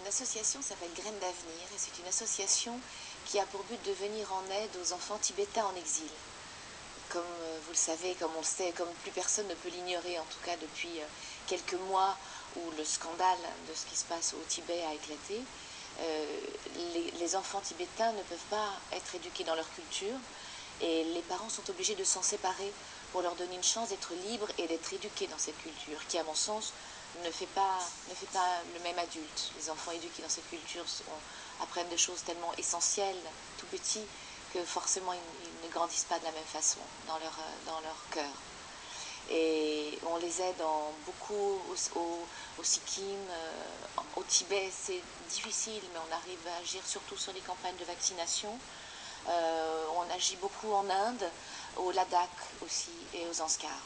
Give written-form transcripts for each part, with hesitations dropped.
association s'appelle Graines d'Avenir et c'est une association qui a pour but de venir en aide aux enfants tibétains en exil. Comme vous le savez, comme on le sait, comme plus personne ne peut l'ignorer, en tout cas depuis quelques mois où le scandale de ce qui se passe au Tibet a éclaté, les enfants tibétains ne peuvent pas être éduqués dans leur culture et les parents sont obligés de s'en séparer pour leur donner une chance d'être libres et d'être éduqués dans cette culture qui, à mon sens, ne fait pas le même adulte. Les enfants éduqués dans cette culture apprennent des choses tellement essentielles, tout petits, que forcément ils ne grandissent pas de la même façon dans leur cœur. Et on les aide beaucoup au Sikkim, au Tibet c'est difficile, mais on arrive à agir surtout sur les campagnes de vaccination. On agit beaucoup en Inde, au Ladakh aussi et aux Zanskars,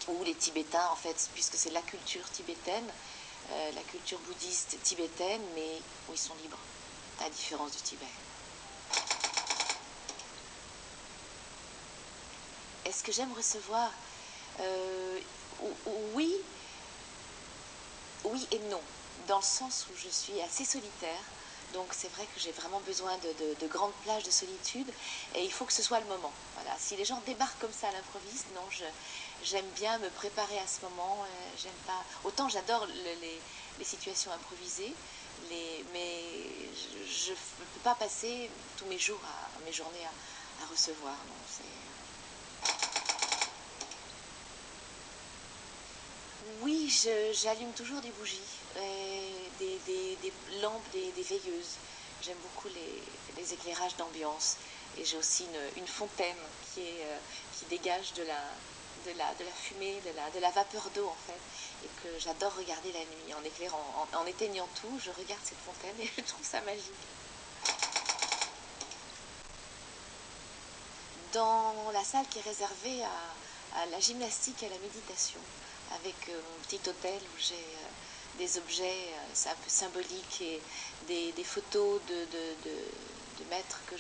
où les Tibétains, en fait, puisque c'est la culture tibétaine, la culture bouddhiste tibétaine, mais où ils sont libres, à la différence du Tibet. Est-ce que j'aime recevoir oui et non, dans le sens où je suis assez solitaire, donc c'est vrai que j'ai vraiment besoin de grandes plages de solitude et il faut que ce soit le moment. Voilà. Si les gens débarquent comme ça à l'improviste, non, j'aime bien me préparer à ce moment. J'aime pas. Autant j'adore les situations improvisées, mais je ne peux pas passer tous mes jours, mes journées à recevoir. Non, oui, j'allume toujours des bougies, des lampes, des veilleuses. J'aime beaucoup les éclairages d'ambiance. Et j'ai aussi une fontaine qui dégage de la fumée, de la vapeur d'eau en fait. Et que j'adore regarder la nuit en éclairant, en éteignant tout. Je regarde cette fontaine et je trouve ça magique. Dans la salle qui est réservée à la gymnastique et à la méditation, avec mon petit hôtel où j'ai des objets un peu symboliques et des photos de maîtres que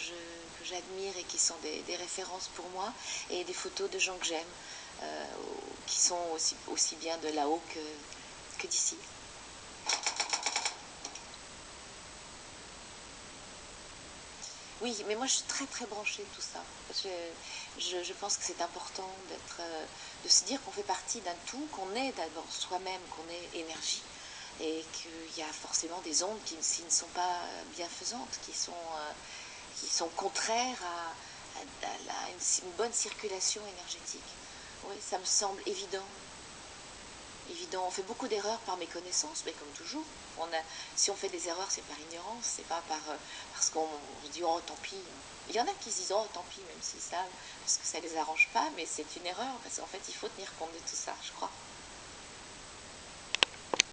j'admire et qui sont des références pour moi, et des photos de gens que j'aime, qui sont aussi bien de là-haut que d'ici. Oui, mais moi je suis très très branchée de tout ça. Je pense que c'est important de se dire qu'on fait partie d'un tout, qu'on est d'abord soi-même, qu'on est énergie, et qu'il y a forcément des ondes qui ne sont pas bienfaisantes, qui sont contraires à une bonne circulation énergétique. Oui, ça me semble évident. On fait beaucoup d'erreurs par méconnaissance, mais comme toujours. Si on fait des erreurs, c'est par ignorance, c'est pas parce qu'on se dit oh tant pis. Il y en a qui se disent oh tant pis, même s'ils savent, parce que ça les arrange pas, mais c'est une erreur, parce qu'en fait il faut tenir compte de tout ça, je crois.